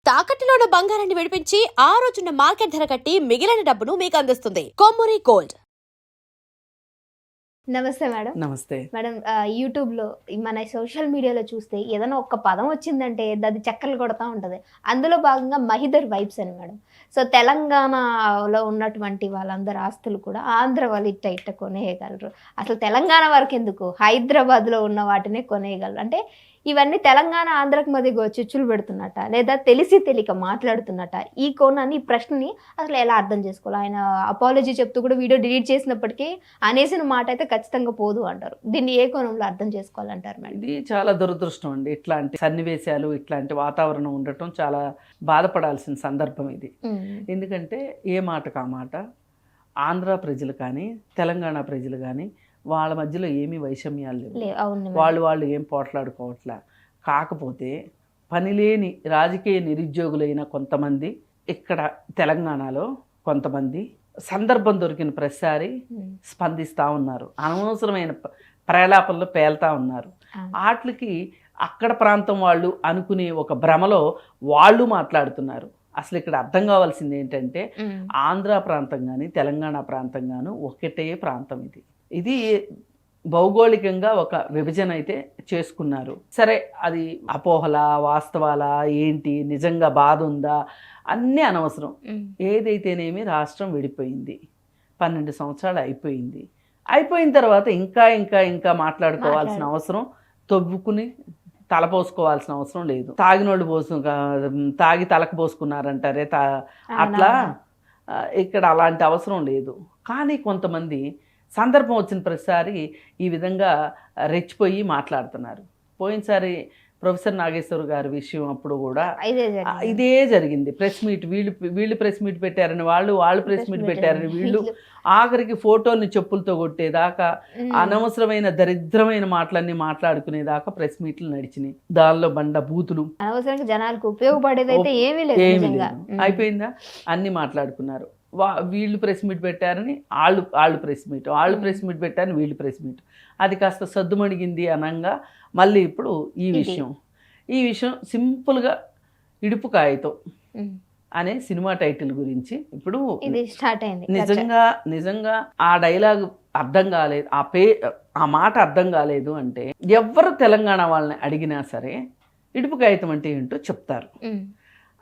తాకట్టులో ఉన్న బంగారాన్ని విడిపించి ఆ రోజున్న మార్కెట్ ధర కట్టి మిగిలిన డబ్బును మీకు అందిస్తుంది కొమ్మూరి గోల్డ్. నమస్తే మేడం. నమస్తే మేడం, యూట్యూబ్లో మన సోషల్ మీడియాలో చూస్తే ఏదైనా ఒక్క పదం వచ్చిందంటే అది చక్కర్లు కొడతా ఉంటుంది. అందులో భాగంగా మహిదర్ వైబ్స్ అని మేడం. సో తెలంగాణలో ఉన్నటువంటి వాళ్ళందరూ ఆస్తులు కూడా ఆంధ్ర వాళ్ళు ఇట్ట కొనేయగలరు. అసలు తెలంగాణ వరకు ఎందుకు, హైదరాబాద్లో ఉన్న వాటినే కొనేయగలరు. అంటే ఇవన్నీ తెలంగాణ ఆంధ్రకు మధ్య చిచ్చులు పెడుతున్నట్ట, లేదా తెలియక మాట్లాడుతున్నట్ట. ఈ కోణాన్ని, ఈ ప్రశ్నని అసలు ఎలా అర్థం చేసుకోవాలి? ఆయన అపాలజీ చెప్తూ కూడా వీడియో డిలీట్ చేసినప్పటికీ అనేసిన మాట అయితే ఖచ్చితంగా పోదు అంటారు. దీన్ని ఏ కోణంలో అర్థం చేసుకోవాలంటారు మేడం? ఇది చాలా దురదృష్టం అండి. ఇట్లాంటి సన్నివేశాలు, ఇట్లాంటి వాతావరణం ఉండటం చాలా బాధపడాల్సిన సందర్భం ఇది. ఎందుకంటే ఏ మాటకు ఆ మాట ఆంధ్ర ప్రజలు కానీ తెలంగాణ ప్రజలు కానీ వాళ్ళ మధ్యలో ఏమీ వైషమ్యాలు లేవు. వాళ్ళు ఏం పోట్లాడుకోవట్లే. కాకపోతే పనిలేని రాజకీయ నిరుద్యోగులైన కొంతమంది ఇక్కడ తెలంగాణలో కొంతమంది సందర్భం దొరికిన ప్రతిసారి స్పందిస్తూ ఉన్నారు. అనవసరమైన ప్రలాపనలో పేలుతూ ఉన్నారు. వాటికి అక్కడ ప్రాంతం వాళ్ళు అనుకునే ఒక భ్రమలో వాళ్ళు మాట్లాడుతున్నారు. అసలు ఇక్కడ అర్థం కావాల్సింది ఏంటంటే ఆంధ్ర ప్రాంతం కానీ తెలంగాణ ప్రాంతం గాను ఒకటే ప్రాంతం. ఇది భౌగోళికంగా ఒక విభజన అయితే చేసుకున్నారు. సరే, అది అపోహలా వాస్తవాలా ఏంటి, నిజంగా బాధ ఉందా, అన్నీ అనవసరం. ఏదైతేనేమి రాష్ట్రం విడిపోయింది, 12 సంవత్సరాలు అయిపోయిన తర్వాత ఇంకా మాట్లాడుకోవాల్సిన అవసరం, తొవ్వుకుని తలపోసుకోవాల్సిన అవసరం లేదు. తాగినోళ్ళు తాగి తలకు పోసుకున్నారంటారే అట్లా ఇక్కడ అలాంటి అవసరం లేదు. కానీ కొంతమంది సందర్భం వచ్చిన ప్రతిసారి ఈ విధంగా రెచ్చిపోయి మాట్లాడుతున్నారు. పోయినసారి ప్రొఫెసర్ నాగేశ్వర్ గారి విషయం అప్పుడు కూడా ఇదే జరిగింది. ప్రెస్ మీట్, వీళ్ళు ప్రెస్ మీట్ పెట్టారని వాళ్ళు ప్రెస్ మీట్ పెట్టారని వీళ్ళు, ఆఖరికి ఫోటోని చెప్పులతో కొట్టేదాకా, అనవసరమైన దరిద్రమైన మాటలన్నీ మాట్లాడుకునేదాకా ప్రెస్ మీట్లు నడిచినాయి. దానిలో బండ బూతులు, జనాలకు ఉపయోగపడేదైతే ఏమీ లేదు. అయిపోయిందా, అన్ని మాట్లాడుకున్నారు. వీళ్ళు ప్రెస్ మీట్ పెట్టారని వాళ్ళు ప్రెస్ మీట్ పెట్టారని వీళ్ళు ప్రెస్ మీట్. అది కాస్త సద్దుమణిగింది అనంగా మళ్ళీ ఇప్పుడు ఈ విషయం సింపుల్గా ఇడుపు కాగితం అనే సినిమా టైటిల్ గురించి ఇప్పుడు స్టార్ట్ అయింది. నిజంగా ఆ డైలాగ్ అర్థం కాలేదు, ఆ మాట అర్థం కాలేదు అంటే ఎవరు తెలంగాణ వాళ్ళని అడిగినా సరే ఇడుపు కాగితం అంటే ఏంటో చెప్తారు.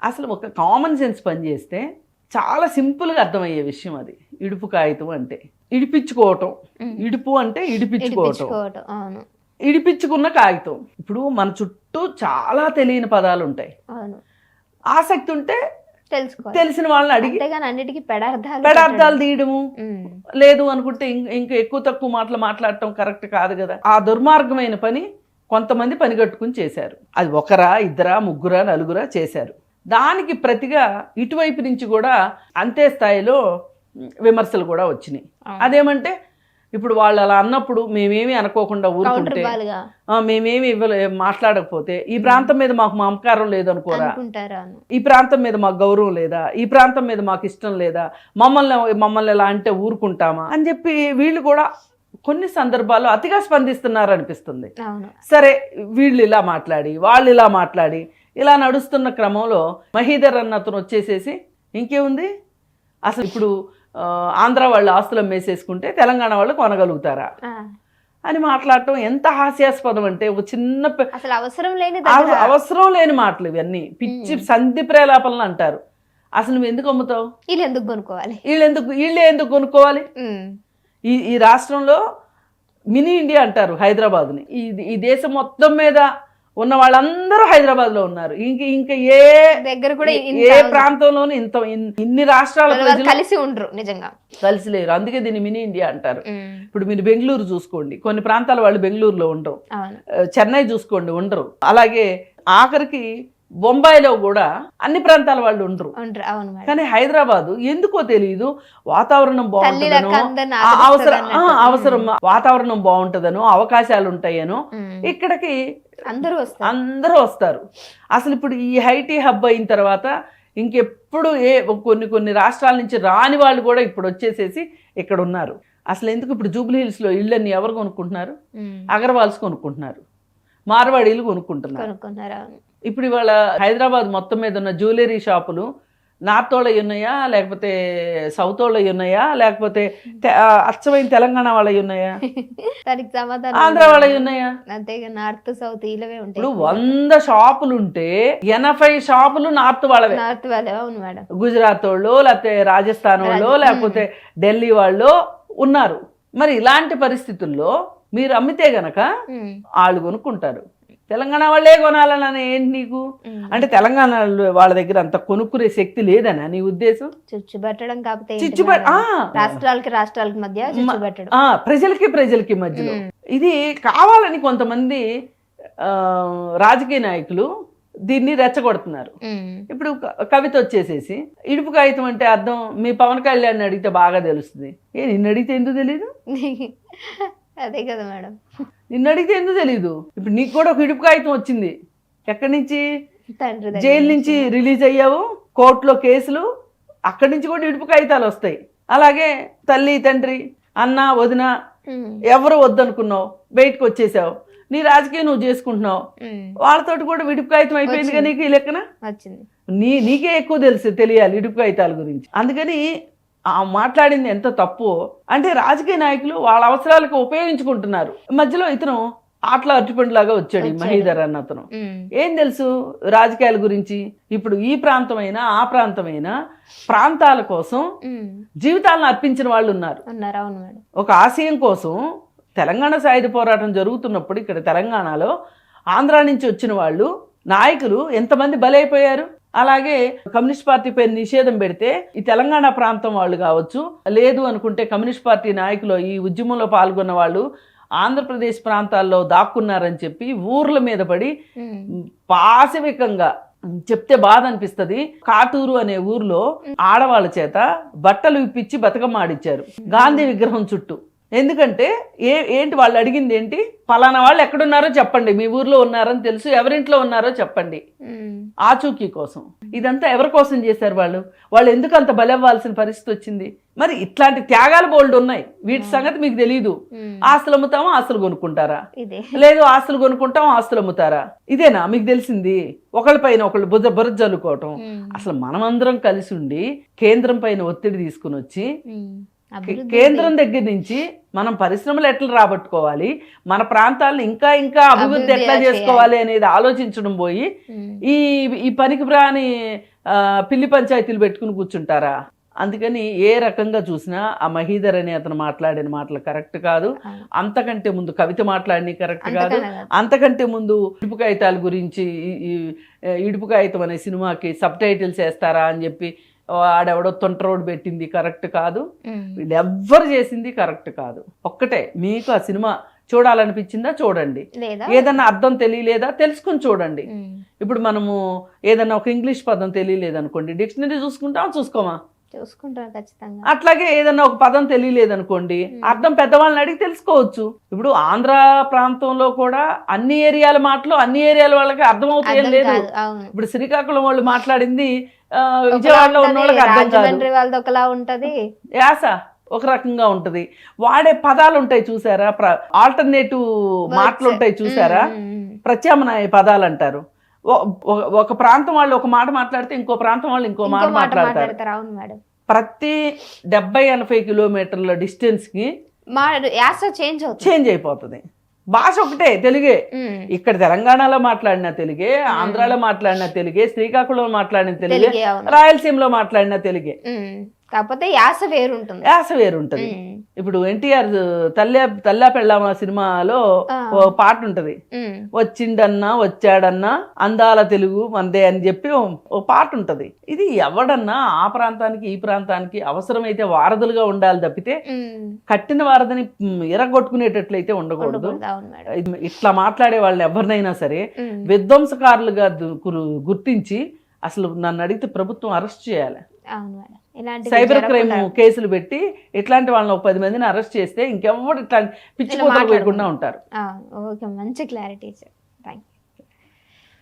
అసలు ఒక కామన్ సెన్స్ పనిచేస్తే చాలా సింపుల్గా అర్థమయ్యే విషయం అది. ఇడుపు కాగితం అంటే ఇడిపించుకోవటం, ఇడుపు అంటే ఇడిపించుకోవటం, ఇడిపించుకున్న కాగితం. ఇప్పుడు మన చుట్టూ చాలా తెలియని పదాలు ఉంటాయి. ఆసక్తి ఉంటే తెలిసిన వాళ్ళని అడిగి అన్నిటికీ పెడార్థాలు తీయడము, లేదు అనుకుంటే ఇంకా ఎక్కువ తక్కువ మాటలు మాట్లాడటం కరెక్ట్ కాదు కదా. ఆ దుర్మార్గమైన పని కొంతమంది పని కట్టుకుని చేశారు. అది ఒకరా, ఇద్దరా, ముగ్గురా, నలుగురా చేశారు. దానికి ప్రతిగా ఇటువైపు నుంచి కూడా అంతే స్థాయిలో విమర్శలు కూడా వచ్చినాయి. అదేమంటే ఇప్పుడు వాళ్ళు అలా అన్నప్పుడు మేమేమి అనుకోకుండా ఊరుకుంటే, మేమేమి మాట్లాడకపోతే ఈ ప్రాంతం మీద మాకు మమకారం లేదు అనుకోరా, ఈ ప్రాంతం మీద మాకు గౌరవం లేదా, ఈ ప్రాంతం మీద మాకు ఇష్టం లేదా, మమ్మల్ని ఎలా అంటే ఊరుకుంటామా అని చెప్పి వీళ్ళు కూడా కొన్ని సందర్భాల్లో అతిగా స్పందిస్తున్నారు అనిపిస్తుంది. సరే, వీళ్ళు ఇలా మాట్లాడి వాళ్ళు ఇలా మాట్లాడి ఇలా నడుస్తున్న క్రమంలో మహీధర్ అన్న అతను వచ్చేసేసి ఇంకేముంది, అసలు ఇప్పుడు ఆంధ్ర వాళ్ళు ఆస్తులు అమ్మేసేసుకుంటే తెలంగాణ వాళ్ళు కొనగలుగుతారా అని మాట్లాడటం ఎంత హాస్యాస్పదం అంటే, ఒక చిన్న అవసరం లేని మాటలు ఇవన్నీ. పిచ్చి సంధి ప్రేలాపనలు అంటారు. అసలు నువ్వు ఎందుకు అమ్ముతావు, వీళ్ళు ఎందుకు కొనుక్కోవాలి? ఈ రాష్ట్రంలో మినీ ఇండియా అంటారు హైదరాబాద్ని. ఈ దేశం మొత్తం మీద ఉన్న వాళ్ళందరూ హైదరాబాద్లో ఉన్నారు. ఇంకా ఏ దగ్గర కూడా ఏ ప్రాంతంలోనూ ఇన్ని రాష్ట్రాల ప్రజలు కలిసి ఉండరు, నిజంగా కలిసి లేరు. అందుకే దీన్ని మినీ ఇండియా అంటారు. ఇప్పుడు మీరు బెంగళూరు చూసుకోండి, కొన్ని ప్రాంతాల వాళ్ళు బెంగళూరులో ఉండరు. చెన్నై చూసుకోండి, ఉండరు. అలాగే ఆఖరికి బొంబాయిలో కూడా అన్ని ప్రాంతాల వాళ్ళు ఉండరు. కానీ హైదరాబాదు ఎందుకో తెలియదు, వాతావరణం బాగుంటుందనో, అవసరం వాతావరణం బాగుంటుందనో, అవకాశాలు ఉంటాయనో ఇక్కడికి అందరూ వస్తారు. అసలు ఇప్పుడు ఈ ఐటీ హబ్ అయిన తర్వాత ఇంకెప్పుడు కొన్ని రాష్ట్రాల నుంచి రాని వాళ్ళు కూడా ఇప్పుడు వచ్చేసేసి ఇక్కడ ఉన్నారు. అసలు ఎందుకు ఇప్పుడు జూబ్లీ హిల్స్లో ఇళ్ళని ఎవరు కొనుక్కుంటున్నారు? అగర్వాల్స్ కొనుక్కుంటున్నారు, మార్వాడీలు కొనుక్కుంటున్నారు. ఇప్పుడు ఇవాళ హైదరాబాద్ మొత్తం మీద ఉన్న జ్యువెలరీ షాపులు నార్త్ వాళ్ళవి ఉన్నాయా, లేకపోతే సౌత్ వాళ్ళవి ఉన్నాయా, లేకపోతే అచ్చమైన తెలంగాణ వాళ్ళవి ఉన్నాయా, దానికి సమాధానం ఆంధ్ర వాళ్ళవి ఉన్నాయా? అంతేగా నార్త్ సౌత్ ఇలవే ఉంటాయి. ఇప్పుడు 100 షాపులు ఉంటే 80 షాపులు నార్త్ వాళ్ళవే. నార్త్ వాళ్ళే, అవును మేడం. గుజరాత్ వాళ్ళు, లేకపోతే రాజస్థాన్ వాళ్ళు, లేకపోతే ఢిల్లీ వాళ్ళు ఉన్నారు. మరి ఇలాంటి పరిస్థితుల్లో మీరు అమ్మితే గనక వాళ్ళు కొనుక్కుంటారు. తెలంగాణ వాళ్ళే కొనాలని ఏంటి నీకు? అంటే తెలంగాణ వాళ్ళ దగ్గర అంత కొనుక్కునే శక్తి లేదనా నీ ఉద్దేశం? చుచ్చు పెట్టడం కాకపోతే రాష్ట్రాలకి మధ్య చుచ్చు పెట్టడం, ప్రజలకి మధ్యలో ఇది కావాలని కొంతమంది రాజకీయ నాయకులు దీన్ని రెచ్చగొడుతున్నారు. ఇప్పుడు కవిత వచ్చేసేసి ఇడుపు కాగితం అంటే అర్థం మీ పవన్ కళ్యాణ్ అడిగితే బాగా తెలుస్తుంది. నిన్ను అడిగితే ఎందుకు తెలీదు? అదే కదా మేడం, నిన్ను అడిగితే ఎందుకు తెలీదు? ఇప్పుడు నీకు కూడా ఒక ఇడుపు కాగితం వచ్చింది. ఎక్కడి నుంచి? తండ్రి జైలు నుంచి రిలీజ్ అయ్యావు, కోర్టులో కేసులు, అక్కడి నుంచి కూడా ఇడుపు కాగితాలు వస్తాయి. అలాగే తల్లి తండ్రి అన్న వదిన ఎవరు వద్దనుకున్నావు, బయటకు వచ్చేసావు, నీ రాజకీయం నువ్వు చేసుకుంటున్నావు, వాళ్ళతోటి కూడా విడుపు కాగితం అయిపోయిందిగా నీకు. ఈ లెక్కన వచ్చింది. నీకే ఎక్కువ తెలియాలి ఇడుపు కాగితాల గురించి. అందుకని మాట్లాడింది ఎంత తప్పు అంటే రాజకీయ నాయకులు వాళ్ళ అవసరాలకు ఉపయోగించుకుంటున్నారు. మధ్యలో ఇతను ఆటల అరటిపండులాగా వచ్చాడు మహీధర్ అన్న అతను. ఏం తెలుసు రాజకీయాల గురించి? ఇప్పుడు ఈ ప్రాంతమైనా ఆ ప్రాంతమైనా ప్రాంతాల కోసం జీవితాలను అర్పించిన వాళ్ళు ఉన్నారు. ఒక ఆశయం కోసం తెలంగాణ సాయుధ పోరాటం జరుగుతున్నప్పుడు ఇక్కడ తెలంగాణలో ఆంధ్రా నుంచి వచ్చిన వాళ్ళు నాయకులు ఎంతమంది బలైపోయారు. అలాగే కమ్యూనిస్ట్ పార్టీ పైన నిషేధం పెడితే ఈ తెలంగాణ ప్రాంతం వాళ్ళు కావచ్చు, లేదు అనుకుంటే కమ్యూనిస్ట్ పార్టీ నాయకులు ఈ ఉద్యమంలో పాల్గొన్న వాళ్ళు ఆంధ్రప్రదేశ్ ప్రాంతాల్లో దాక్కున్నారని చెప్పి ఊర్ల మీద పడి పాశవికంగా చెప్తే బాధ అనిపిస్తుంది. కాటూరు అనే ఊర్లో ఆడవాళ్ళ చేత బట్టలు ఇప్పించి బతుకమ్మ ఆడిచ్చారు గాంధీ విగ్రహం చుట్టూ. ఎందుకంటే ఏంటి వాళ్ళు అడిగింది ఏంటి? పలానా వాళ్ళు ఎక్కడున్నారో చెప్పండి, మీ ఊర్లో ఉన్నారని తెలుసు, ఎవరింట్లో ఉన్నారో చెప్పండి, ఆచూకీ కోసం. ఇదంతా ఎవరి కోసం చేశారు వాళ్ళు ఎందుకు అంత బలవ్వాల్సిన పరిస్థితి వచ్చింది? మరి ఇట్లాంటి త్యాగాలు బోల్డ్ ఉన్నాయి. వీటి సంగతి మీకు తెలీదు. ఆస్తులు అమ్ముతామో ఆస్తులు కొనుక్కుంటారా, లేదు ఆస్తులు కొనుక్కుంటాం ఆస్తులు అమ్ముతారా? ఇదేనా మీకు తెలిసింది? ఒకళ్ళ పైన ఒకళ్ళు బుర్ర జల్లుకోవటం. అసలు మనమందరం కలిసి ఉండి కేంద్రం పైన ఒత్తిడి తీసుకుని వచ్చి కేంద్రం దగ్గర నుంచి మనం పరిశ్రమలు ఎట్లా రాబట్టుకోవాలి, మన ప్రాంతాలను ఇంకా ఇంకా అభివృద్ధి ఎట్లా చేసుకోవాలి అనేది ఆలోచించడం పోయి ఈ పనికిరాని పిల్లి పంచాయతీలు పెట్టుకుని కూర్చుంటారా? అందుకని ఏ రకంగా చూసినా ఆ మహీధర్ అనే అతను మాట్లాడిన మాటలు కరెక్ట్ కాదు. అంతకంటే ముందు కవిత మాట్లాడిన కరెక్ట్ కాదు. అంతకంటే ముందు ఇడుపు కాగితాల గురించి ఇడుపు కాగితం అనే సినిమాకి సబ్ టైటిల్స్ వేస్తారా అని చెప్పి ఆడెవడో తొంట రోడ్ పెట్టింది కరెక్ట్ కాదు. వీళ్ళు ఎవ్వరు చేసింది కరెక్ట్ కాదు. ఒక్కటే, మీకు ఆ సినిమా చూడాలనిపించిందా చూడండి, ఏదన్నా అర్థం తెలియలేదా తెలుసుకుని చూడండి. ఇప్పుడు మనము ఏదన్నా ఒక ఇంగ్లీష్ పదం తెలియలేదనుకోండి, డిక్షనరీ చూసుకోమా? చూసుకుంటారు ఖచ్చితంగా. అట్లాగే ఏదన్నా ఒక పదం తెలియలేదనుకోండి, అర్థం పెద్దవాళ్ళని అడిగి తెలుసుకోవచ్చు. ఇప్పుడు ఆంధ్ర ప్రాంతంలో కూడా అన్ని ఏరియాల మాటలు అన్ని ఏరియాల వాళ్ళకి అర్థమవుతాయని లేదు. ఇప్పుడు శ్రీకాకుళం వాళ్ళు మాట్లాడింది విజయవాడలో ఉన్న వాళ్ళకి అర్థం కాదు, వాళ్ళది ఒకలా ఉంటది, యాస ఒక రకంగా ఉంటది, వాడే పదాలు ఉంటాయి చూసారా, ఆల్టర్నేటివ్ మాటలు ఉంటాయి చూసారా, ప్రత్యామ్నాయ పదాలు అంటారు. ఒక ప్రాంతం వాళ్ళు ఒక మాట మాట్లాడితే ఇంకో ప్రాంతం వాళ్ళు ఇంకో మాట మాట్లాడతారు. ప్రతి 70-80 కిలోమీటర్ల డిస్టెన్స్ కి చేంజ్ అయిపోతుంది. భాష ఒకటే, తెలుగే. ఇక్కడ తెలంగాణలో మాట్లాడిన తెలుగే, ఆంధ్రాలో మాట్లాడిన తెలుగే, శ్రీకాకుళంలో మాట్లాడిన తెలుగే, రాయలసీమలో మాట్లాడిన తెలుగే. కాకపోతే యాస వేరుంటుంది. యాస వేరుంటది. ఇప్పుడు ఎన్టీఆర్ తల్లా పెళ్ళామా సినిమాలో ఓ పాట ఉంటది, వచ్చిండన్నా వచ్చాడన్నా అందాల తెలుగు మందే అని చెప్పి ఓ పాట ఉంటది. ఇది ఎవడన్నా ఆ ప్రాంతానికి ఈ ప్రాంతానికి అవసరమైతే వారధులుగా ఉండాలి తప్పితే కట్టిన వారధిని ఎరగొట్టుకునేటట్లయితే ఉండకూడదు. ఇట్లా మాట్లాడే వాళ్ళని ఎవరినైనా సరే విధ్వంసకారులుగా గుర్తించి అసలు నన్ను అడిగితే ప్రభుత్వం అరెస్ట్ చేయాలి. సైబర్ క్రైమ్ కేసులు పెట్టి ఇట్లాంటి వాళ్ళని 10 మందిని అరెస్ట్ చేస్తే ఇంకెవరు ఇట్లాంటి పిచ్చి పోతలు పోయకుండా ఉంటారు. మంచి క్లారిటీ.